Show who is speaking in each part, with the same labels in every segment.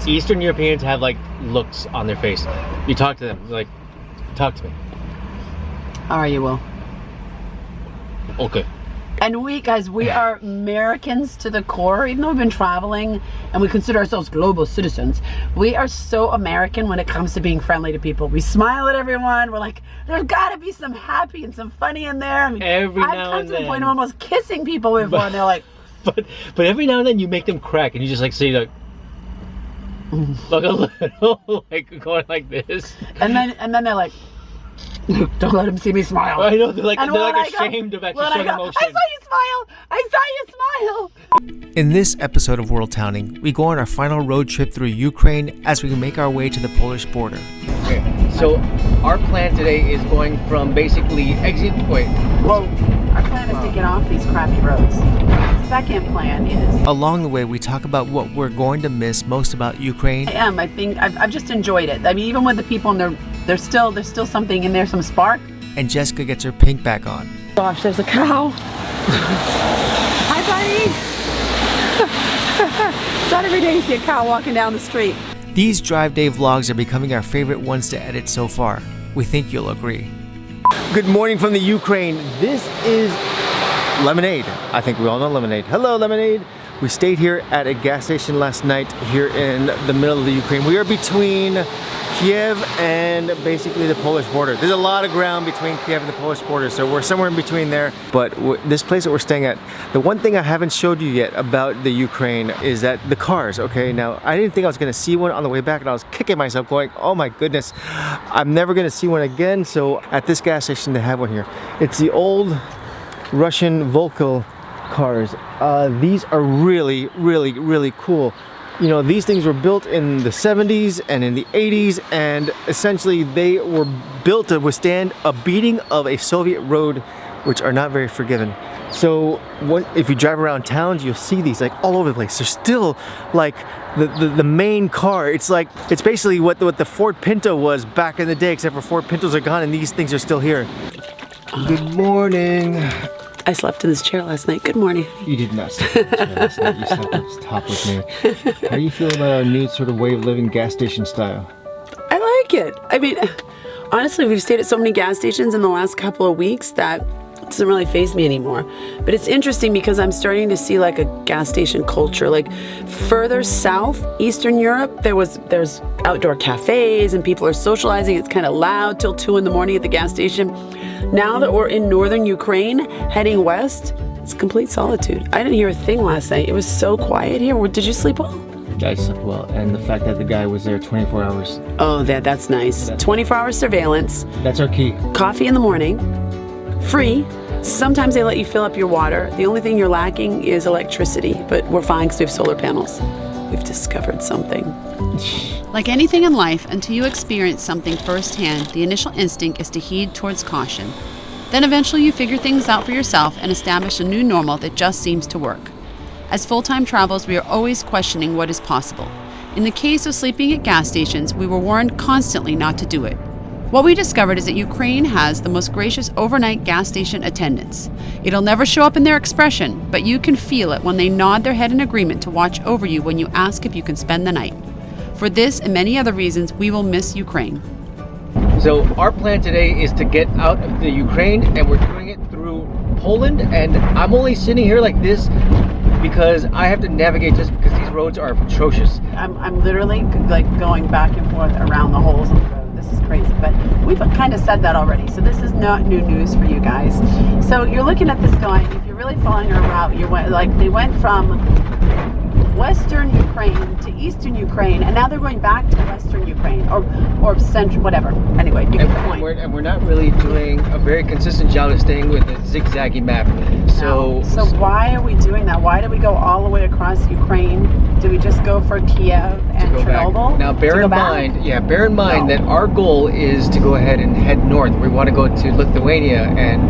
Speaker 1: Eastern Europeans have like looks on their face. You talk to them, like, talk to me.
Speaker 2: All right, you will.
Speaker 1: Okay.
Speaker 2: And we, guys, we are Americans to the core. Even though we've been traveling and we consider ourselves global citizens, we are so American when it comes to being friendly to people. We smile at everyone. We're like, there's got to be some happy and some funny in there. I mean,
Speaker 1: every now and then.
Speaker 2: I've come to the point of almost kissing people before, and they're like...
Speaker 1: But every now and then you make them crack, and you just like say like a little, like going like this.
Speaker 2: And then they're like, don't let them see me smile.
Speaker 1: I know, they're like ashamed of actually showing emotion.
Speaker 2: I saw you smile! I saw you smile!
Speaker 3: In this episode of WorldTowning, we go on our final road trip through Ukraine as we make our way to the Polish border.
Speaker 1: Okay, so our plan today is going from basically
Speaker 2: Well, our plan is to get off these crappy roads. Second plan is...
Speaker 3: Along the way, we talk about what we're going to miss most about Ukraine.
Speaker 2: I think I've just enjoyed it. I mean, even with the people, and there's still something in there, some spark.
Speaker 3: And Jessica gets her pink back on.
Speaker 2: Gosh, there's a cow. Hi, buddy. It's not every day you see a cow walking down the street.
Speaker 3: These drive day vlogs are becoming our favorite ones to edit so far. We think you'll agree. Good morning from the Ukraine. This is Lemonade. I think we all know Lemonade. Hello, Lemonade. We stayed here at a gas station last night here in the middle of the Ukraine. We are between Kyiv and basically the Polish border. There's a lot of ground between Kyiv and the Polish border, so we're somewhere in between there. But this place that we're staying at, the one thing I haven't showed you yet about the Ukraine is that the cars, okay? Now, I didn't think I was gonna see one on the way back, and I was kicking myself going, oh my goodness, I'm never gonna see one again. So at this gas station, they have one here. It's the old Russian Volko cars. These are really, really, really cool. You know, these things were built in the 70s and in the 80s, and essentially they were built to withstand a beating of a Soviet road, which are not very forgiving. So if you drive around towns, you'll see these like all over the place. They're still like the main car. It's like, it's basically what the Ford Pinto was back in the day, except for Ford Pintos are gone and these things are still here. Good morning.
Speaker 2: I slept in this chair last night. Good morning.
Speaker 3: You did not sleep in this chair last night. You slept on top with me. How do you feel about our new sort of way of living, gas station style?
Speaker 2: I like it. I mean, honestly, we've stayed at so many gas stations in the last couple of weeks that it doesn't really faze me anymore. But it's interesting because I'm starting to see like a gas station culture. Like further south, Eastern Europe, there's outdoor cafes and people are socializing. It's kind of loud till 2 in the morning at the gas station. Now that we're in northern Ukraine, heading west, it's complete solitude. I didn't hear a thing last night. It was so quiet here. Did you sleep well?
Speaker 3: Yeah, I slept well, and the fact that the guy was there 24 hours.
Speaker 2: Oh, that's nice. 24-hour surveillance.
Speaker 3: That's our key.
Speaker 2: Coffee in the morning, free. Sometimes they let you fill up your water. The only thing you're lacking is electricity, but we're fine because we have solar panels. We've discovered something.
Speaker 4: Like anything in life, until you experience something firsthand, the initial instinct is to heed towards caution. Then eventually you figure things out for yourself and establish a new normal that just seems to work. As full-time travelers, we are always questioning what is possible. In the case of sleeping at gas stations, we were warned constantly not to do it. What we discovered is that Ukraine has the most gracious overnight gas station attendants. It'll never show up in their expression, but you can feel it when they nod their head in agreement to watch over you when you ask if you can spend the night. For this and many other reasons, we will miss Ukraine.
Speaker 1: So our plan today is to get out of the Ukraine, and we're doing it through Poland. And I'm only sitting here like this because I have to navigate, just because these roads are atrocious.
Speaker 2: I'm literally like going back and forth around the holes in the road. This is crazy, but we've kind of said that already, so this is not new news for you guys. So you're looking at this going, if you're really following our route, they went from Western Ukraine to Eastern Ukraine, and now they're going back to Western Ukraine or Central, whatever. Anyway, you get the point.
Speaker 1: And we're not really doing a very consistent job of staying with a zigzaggy map. So
Speaker 2: why are we doing that? Why do we go all the way across Ukraine? Do we just go for Kyiv and Chernobyl?
Speaker 1: Now, bear in mind that our goal is to go ahead and head north. We want to go to Lithuania and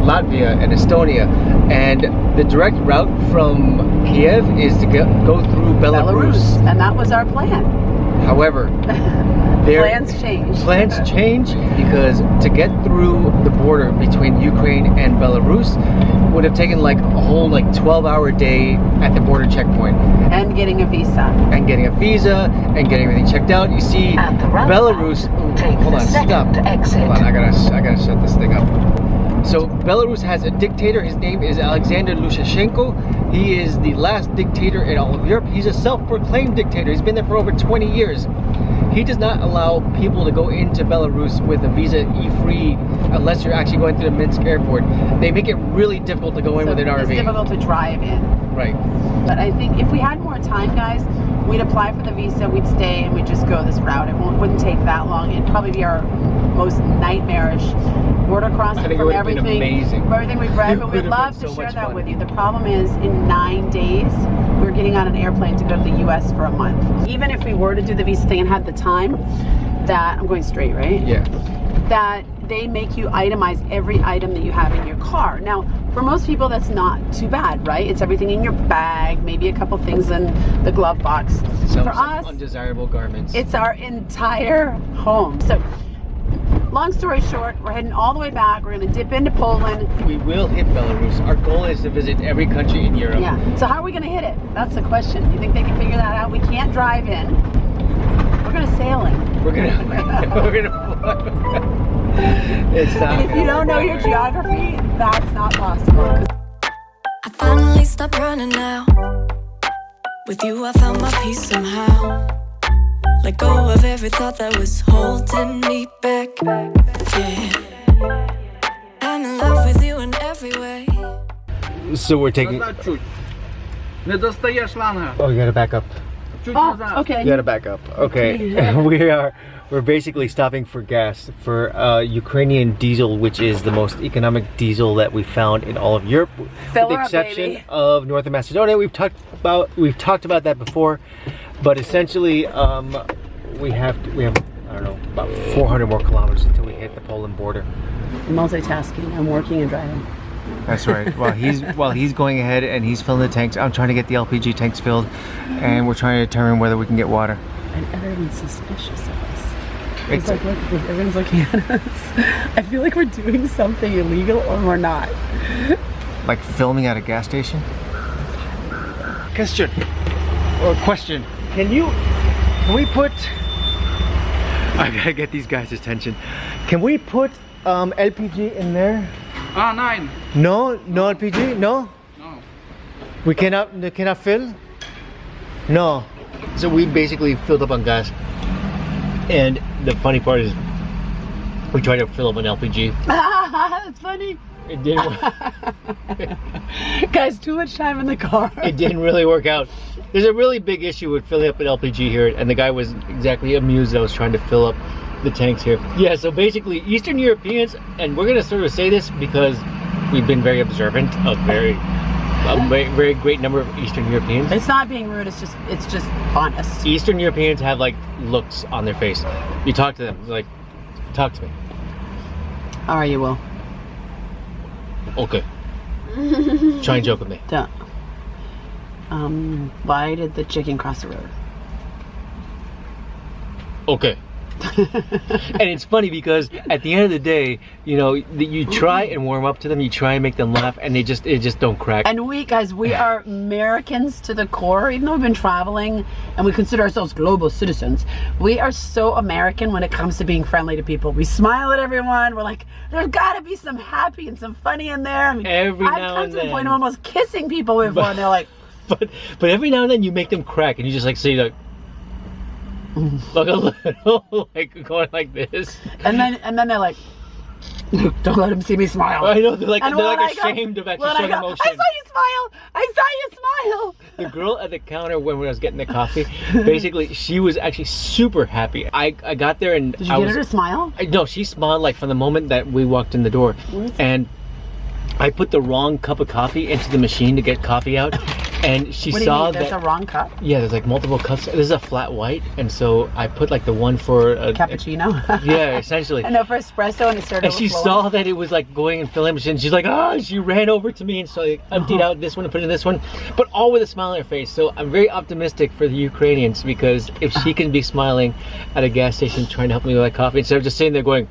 Speaker 1: Latvia and Estonia, and the direct route from Kyiv is to go through Belarus.
Speaker 2: And that was our plan.
Speaker 1: However,
Speaker 2: Plans change.
Speaker 1: Plans change because to get through the border between Ukraine and Belarus would have taken like a whole 12-hour day at the border checkpoint.
Speaker 2: And getting a visa.
Speaker 1: And getting a visa and getting everything checked out. You see, Belarus. Hold on, stop. Hold on, I gotta shut this thing up. So Belarus has a dictator. His name is Alexander Lukashenko. He is the last dictator in all of Europe. He's a self-proclaimed dictator. He's been there for over 20 years. He does not allow people to go into Belarus with a visa E-free unless you're actually going through the Minsk airport. They make it really difficult to go in with an RV.
Speaker 2: It's difficult to drive in.
Speaker 1: Right.
Speaker 2: But I think if we had more time, guys, we'd apply for the visa, we'd stay, and we'd just go this route. It wouldn't take that long. It'd probably be our most nightmarish border crossing from everything we've read, but we'd love to share that with you. The problem is, in 9 days, we're getting on an airplane to go to the US for a month. Even if we were to do the visa thing and had the time, that, I'm going straight, right?
Speaker 1: Yeah.
Speaker 2: That they make you itemize every item that you have in your car. Now, for most people, that's not too bad, right? It's everything in your bag, maybe a couple things in the glove box.
Speaker 1: Some
Speaker 2: us,
Speaker 1: undesirable garments.
Speaker 2: it's our entire home. So, long story short, we're heading all the way back. We're going to dip into Poland.
Speaker 1: We will hit Belarus. Our goal is to visit every country in Europe.
Speaker 2: Yeah. So how are we going to hit it? That's the question. You think they can figure that out? We can't drive in. We're going to sail in.
Speaker 1: We're gonna. It's not.
Speaker 2: And if you don't know your geography, that's not possible.
Speaker 5: I finally stopped running now. With you, I found my peace somehow. Let go of every thought that was holding me back. Yeah. I'm in love with you in every way.
Speaker 3: So we're taking.
Speaker 6: Не достаєш шланга.
Speaker 3: Oh, you gotta back up.
Speaker 2: Oh, okay.
Speaker 3: You gotta back up. Okay. We're basically stopping for gas for Ukrainian diesel, which is the most economic diesel that we found in all of Europe, with the exception of North Macedonia. We've talked about that before, but essentially we have I don't know, about 400 more kilometers until we hit the Poland border.
Speaker 2: Multitasking. I'm working and driving.
Speaker 3: That's right. While he's going ahead and he's filling the tanks, I'm trying to get the LPG tanks filled, and we're trying to determine whether we can get water.
Speaker 2: And everyone's suspicious of us. It's like, look, everyone's looking at us. I feel like we're doing something illegal or we're not.
Speaker 3: Like filming at a gas station? Question. Can we put... I gotta get these guys' attention. Can we put LPG in there?
Speaker 6: Nine.
Speaker 3: No LPG? No?
Speaker 6: No.
Speaker 3: We cannot fill? No. So we basically filled up on gas. And the funny part is we tried to fill up an LPG.
Speaker 2: That's funny.
Speaker 3: It didn't work.
Speaker 2: Guys, too much time in the car.
Speaker 3: It didn't really work out. There's a really big issue with filling up an LPG here, and the guy was exactly amused that I was trying to fill up the tanks here. Yeah, so basically Eastern Europeans, and we're gonna sort of say this because we've been very observant of a very great number of Eastern Europeans.
Speaker 2: It's not being rude, it's just honest.
Speaker 3: Eastern Europeans have like looks on their face. You talk to them, like, talk to me.
Speaker 2: How are you, Will?
Speaker 3: Okay. Try and joke with me.
Speaker 2: Don't. Why did the chicken cross the road?
Speaker 3: Okay. And it's funny because at the end of the day, you know, you try and warm up to them, you try and make them laugh, and it just don't crack.
Speaker 2: And we are Americans to the core. Even though we've been traveling and we consider ourselves global citizens, we are so American when it comes to being friendly to people. We smile at everyone. We're like, there's gotta be some happy and some funny in there. I mean,
Speaker 3: every now and then.
Speaker 2: I've come to the point of almost kissing people before, and they're like,
Speaker 3: but every now and then you make them crack, and you just like say like a little, like going like this,
Speaker 2: and then they're like, don't let him see me smile.
Speaker 3: I know, they're like ashamed of actually showing emotion.
Speaker 2: I saw you smile.
Speaker 3: The girl at the counter when I was getting the coffee, basically she was actually super happy. I got there and
Speaker 2: did you get her to smile?
Speaker 3: No, she smiled like from the moment that we walked in the door. And I put the wrong cup of coffee into the machine to get coffee out,
Speaker 1: And she
Speaker 2: What do you
Speaker 1: saw
Speaker 2: mean? There's
Speaker 1: that.
Speaker 2: a wrong cup?
Speaker 1: Yeah, there's like multiple cups. This is a flat white, and so I put like the one for a
Speaker 2: Cappuccino?
Speaker 1: yeah, essentially.
Speaker 2: I know, for espresso, and it started
Speaker 1: And she
Speaker 2: overflowing.
Speaker 1: saw that it was like going and filling, and she's like, ah, she ran over to me and so I emptied out this one and put in this one, but all with a smile on her face. So I'm very optimistic for the Ukrainians, because if she can be smiling at a gas station trying to help me with my coffee, instead of just sitting there going,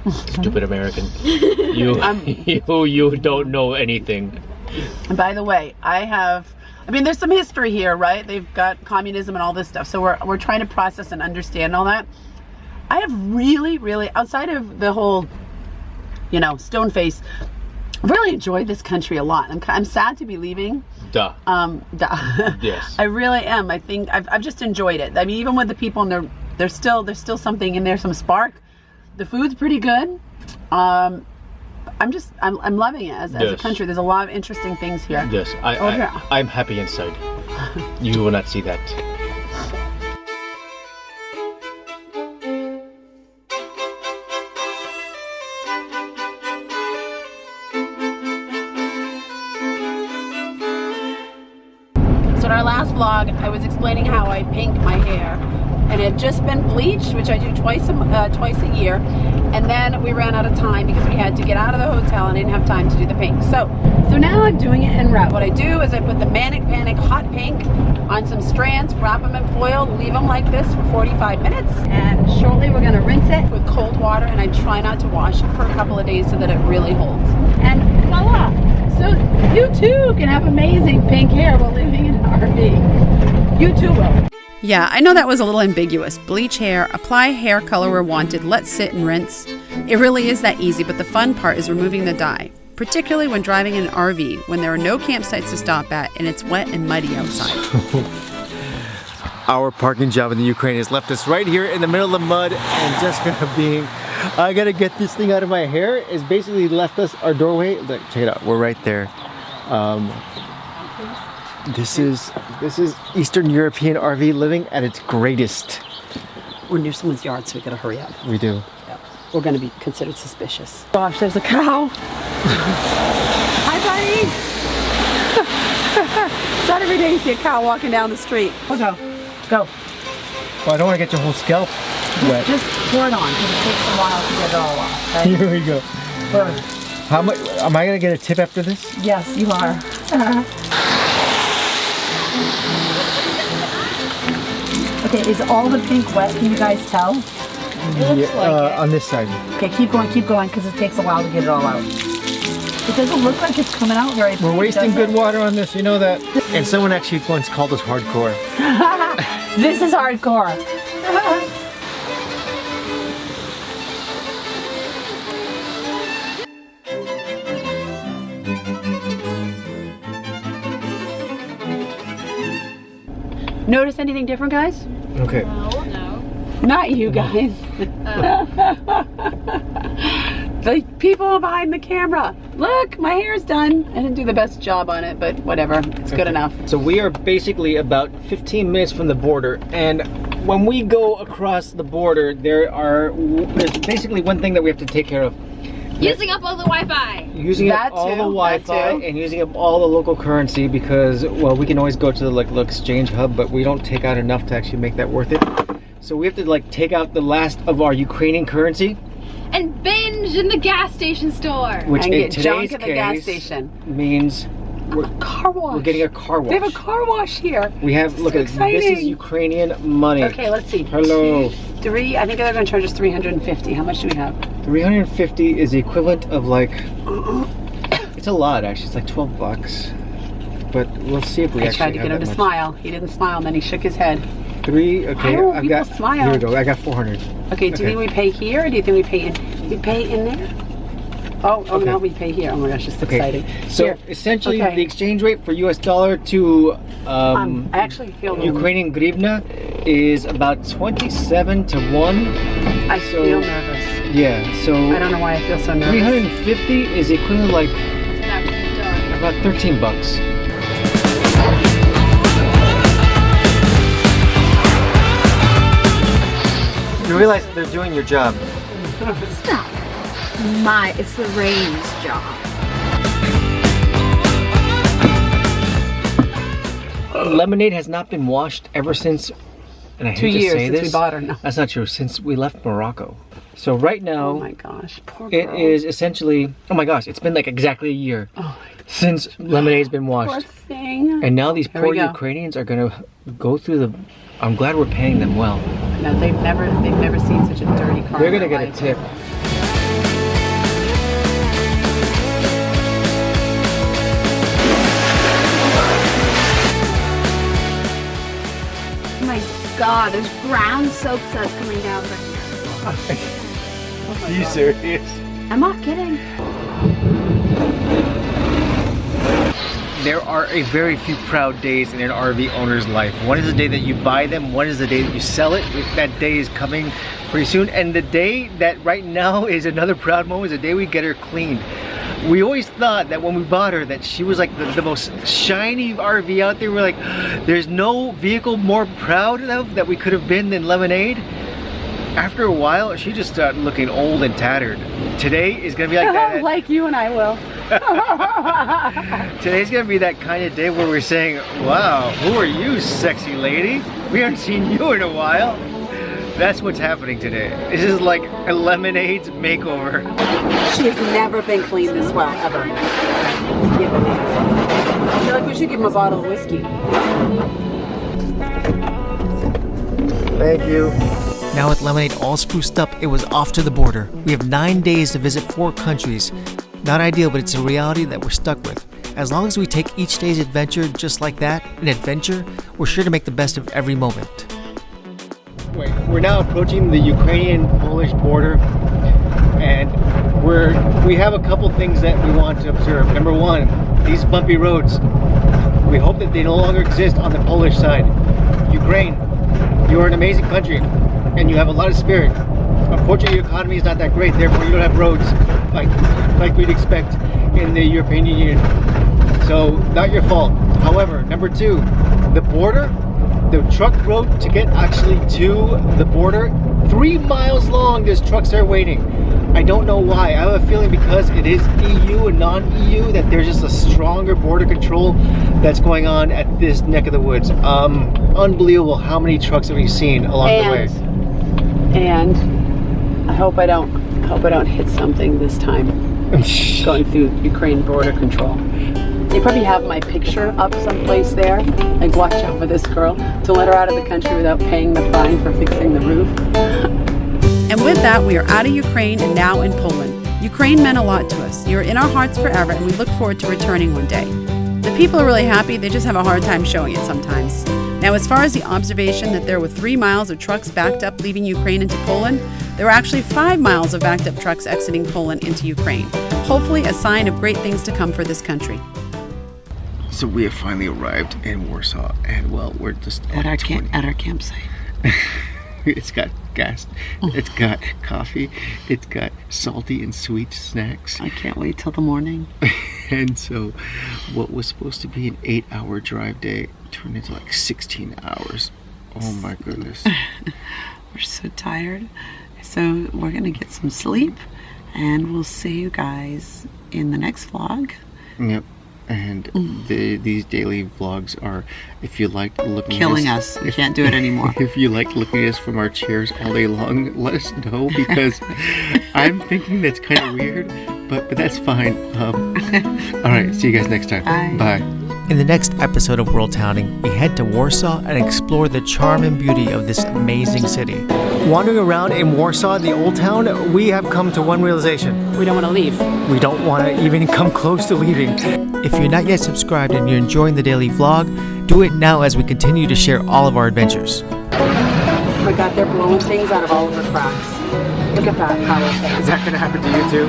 Speaker 1: stupid American, you don't know anything.
Speaker 2: And by the way, I mean, there's some history here, right? They've got communism and all this stuff. So we're trying to process and understand all that. I have really, really, outside of the whole, you know, stone face, really enjoyed this country a lot. I'm sad to be leaving.
Speaker 1: Duh. Yes.
Speaker 2: I really am. I think I've just enjoyed it. I mean, even with the people, and there's still something in there, some spark. The food's pretty good. I'm loving it as a country. There's a lot of interesting things here.
Speaker 1: Yes, I'm happy inside. You will not see that.
Speaker 2: So in our last vlog, I was explaining how I pink my hair, and it had just been bleached, which I do twice a year, and then we ran out of time because we had to get out of the hotel and didn't have time to do the pink. So now I'm doing it in wrap. What I do is I put the Manic Panic hot pink on some strands, wrap them in foil, leave them like this for 45 minutes, and shortly we're gonna rinse it with cold water, and I try not to wash it for a couple of days so that it really holds. And voila! So you too can have amazing pink hair while living in an RV. You too will.
Speaker 4: Yeah, I know that was a little ambiguous. Bleach hair, apply hair color where wanted, let sit and rinse. It really is that easy, but the fun part is removing the dye, particularly when driving in an RV when there are no campsites to stop at and it's wet and muddy outside.
Speaker 3: Our parking job in the Ukraine has left us right here in the middle of the mud, and Jessica being, I gotta get this thing out of my hair, is basically left us our doorway. Look, check it out, we're right there. This is Eastern European RV living at its greatest.
Speaker 2: We're near someone's yard, so we gotta hurry up.
Speaker 3: We do.
Speaker 2: Yep. We're gonna be considered suspicious. Gosh, there's a cow. Hi, buddy. It's not every day you see a cow walking down the street. Go.
Speaker 3: Well, I don't want to get your whole scalp wet.
Speaker 2: Just pour it on, because it takes a while to get it all off. Okay?
Speaker 3: Here we go.
Speaker 2: Burn.
Speaker 3: How much? Am I gonna get a tip after this?
Speaker 2: Yes, you are. Okay, is all the pink wet? Can you guys tell? It looks like it.
Speaker 3: On this side.
Speaker 2: Okay, keep going, because it takes a while to get it all out. It doesn't look like it's coming out very pink.
Speaker 3: We're wasting good water on this, you know that. And someone actually once called us hardcore.
Speaker 2: This is hardcore. Notice anything different, guys?
Speaker 3: Okay.
Speaker 2: Not you guys. The people behind the camera. Look, my hair's done. I didn't do the best job on it, but whatever. It's good enough.
Speaker 1: So we are basically about 15 minutes from the border, and when we go across the border, there's basically one thing that we have to take care of.
Speaker 7: Using up all the Wi-Fi.
Speaker 1: Using up all the Wi-Fi and using up all the local currency, because, well, we can always go to the little exchange hub, but we don't take out enough to actually make that worth it. So we have to like take out the last of our Ukrainian currency.
Speaker 7: And binge in the gas station store.
Speaker 1: Which
Speaker 2: and
Speaker 1: in
Speaker 2: get junk
Speaker 1: today's
Speaker 2: at the gas
Speaker 1: case
Speaker 2: station.
Speaker 1: means
Speaker 2: A car wash.
Speaker 1: we're getting a car wash.
Speaker 2: They have a car wash here.
Speaker 1: We have, look
Speaker 2: so
Speaker 1: at this is Ukrainian money.
Speaker 2: Okay, let's see.
Speaker 1: Hello.
Speaker 2: 2, 3, I think they're going to charge us 350. How much do we have?
Speaker 1: 350 is the equivalent of like, it's a lot actually, it's like 12 bucks. But we'll see if we
Speaker 2: I
Speaker 1: actually
Speaker 2: tried to get him to smile. He didn't smile, and then he shook his head.
Speaker 1: 3, okay,
Speaker 2: Why don't
Speaker 1: I've got,
Speaker 2: people smile?
Speaker 1: here we go, I got 400.
Speaker 2: Okay, do you think we pay here, or do you think we pay in? We pay in there? Oh
Speaker 1: Okay.
Speaker 2: no, we pay here. Oh my gosh, it's exciting.
Speaker 1: So
Speaker 2: Here.
Speaker 1: essentially
Speaker 2: Okay.
Speaker 1: the exchange rate for US dollar to
Speaker 2: I actually feel
Speaker 1: Ukrainian hryvnia is about 27 to 1.
Speaker 2: I feel nervous.
Speaker 1: Yeah, so
Speaker 2: I don't know why I feel so nervous.
Speaker 1: 350 is equivalent like about 13 bucks. You realize they're doing your job.
Speaker 7: Stop. It's the rain's job.
Speaker 1: lemonade has not been washed ever since, and I hate
Speaker 2: 2
Speaker 1: to
Speaker 2: years
Speaker 1: say
Speaker 2: since
Speaker 1: this.
Speaker 2: we bought her. No.
Speaker 1: That's not true. Since we left Morocco. So right now,
Speaker 2: Oh my gosh, poor
Speaker 1: it
Speaker 2: girl.
Speaker 1: is essentially, oh my gosh, it's been like exactly a year since lemonade's been
Speaker 2: Poor
Speaker 1: washed.
Speaker 2: thing.
Speaker 1: And now these
Speaker 2: Here
Speaker 1: poor
Speaker 2: we go.
Speaker 1: Ukrainians are gonna go through the, I'm glad we're paying them well.
Speaker 2: No, they've never seen such a dirty car.
Speaker 1: They're
Speaker 2: in
Speaker 1: gonna
Speaker 2: their
Speaker 1: get a
Speaker 2: life.
Speaker 1: tip.
Speaker 7: Oh my god, there's brown soap suds coming down from here.
Speaker 1: Are you serious?
Speaker 7: I'm not kidding.
Speaker 3: There are a very few proud days in an RV owner's life. One is the day that you buy them, one is the day that you sell it. That day is coming pretty soon. And the day that right now is another proud moment is the day we get her cleaned. We always thought that when we bought her that she was like the most shiny RV out there. We're like, there's no vehicle more proud of that we could have been than Lemonade. After a while, she just started looking old and tattered. Today is gonna be like that.
Speaker 2: Like you and I will.
Speaker 3: Today's gonna be that kind of day where we're saying, wow, who are you, sexy lady? We haven't seen you in a while. That's what's happening today. This is like a Lemonade's makeover.
Speaker 2: She has never been cleaned this well, ever. I feel like we should give him a bottle of whiskey.
Speaker 3: Thank you.
Speaker 1: Now with Lemonade all spruced up, it was off to the border. We have 9 days to visit 4 countries. Not ideal, but it's a reality that we're stuck with. As long as we take each day's adventure just like that, an adventure, we're sure to make the best of every moment.
Speaker 3: Wait, we're now approaching the Ukrainian-Polish border, and we have a couple things that we want to observe. Number one, these bumpy roads. We hope that they no longer exist on the Polish side. Ukraine, you are an amazing country, and you have a lot of spirit. Unfortunately, your economy is not that great, therefore you don't have roads like we'd expect in the European Union. So, not your fault. However, number two, the border, the truck road to get actually to the border, 3 miles long, there's trucks there waiting. I don't know why. I have a feeling because it is EU and non-EU that there's just a stronger border control that's going on at this neck of the woods. Unbelievable how many trucks have we seen along the way.
Speaker 2: And I hope I don't hit something this time going through Ukraine border control. They probably have my picture up someplace there, like watch out for this girl, to let her out of the country without paying the fine for fixing the roof.
Speaker 4: And with that, we are out of Ukraine and now in Poland. Ukraine meant a lot to us. You're in our hearts forever, and we look forward to returning one day. The people are really happy, they just have a hard time showing it sometimes. Now, as far as the observation that there were 3 miles of trucks backed up leaving Ukraine into Poland, there were actually 5 miles of backed up trucks exiting Poland into Ukraine. Hopefully a sign of great things to come for this country.
Speaker 3: So we have finally arrived in Warsaw, and well, we're just
Speaker 2: At our campsite.
Speaker 3: It's got gas, it's got coffee, it's got salty and sweet snacks.
Speaker 2: I can't wait till the morning.
Speaker 3: And so what was supposed to be an 8-hour drive day turned into like 16 hours. Oh my goodness.
Speaker 2: We're so tired. So we're gonna get some sleep, and we'll see you guys in the next vlog.
Speaker 3: Yep. And these daily vlogs are, if you like looking
Speaker 2: Killing
Speaker 3: at
Speaker 2: us. We can't do it anymore.
Speaker 3: If you like looking at us from our chairs all day long, let us know, because I'm thinking that's kind of weird, but that's fine. All right, see you guys next time.
Speaker 2: Bye.
Speaker 3: Bye.
Speaker 1: In the next episode of WorldTowning, we head to Warsaw and explore the charm and beauty of this amazing city.
Speaker 3: Wandering around in Warsaw, the old town, we have come to one realization.
Speaker 2: We don't want to leave.
Speaker 3: We don't want to even come close to leaving.
Speaker 1: If you're not yet subscribed and you're enjoying the daily vlog, do it now as we continue to share all of our adventures.
Speaker 2: Oh my God, they're blowing things out of all of the cracks. Look at that power.
Speaker 3: Is that going to happen to you too?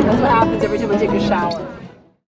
Speaker 2: That's what happens every time I take a shower.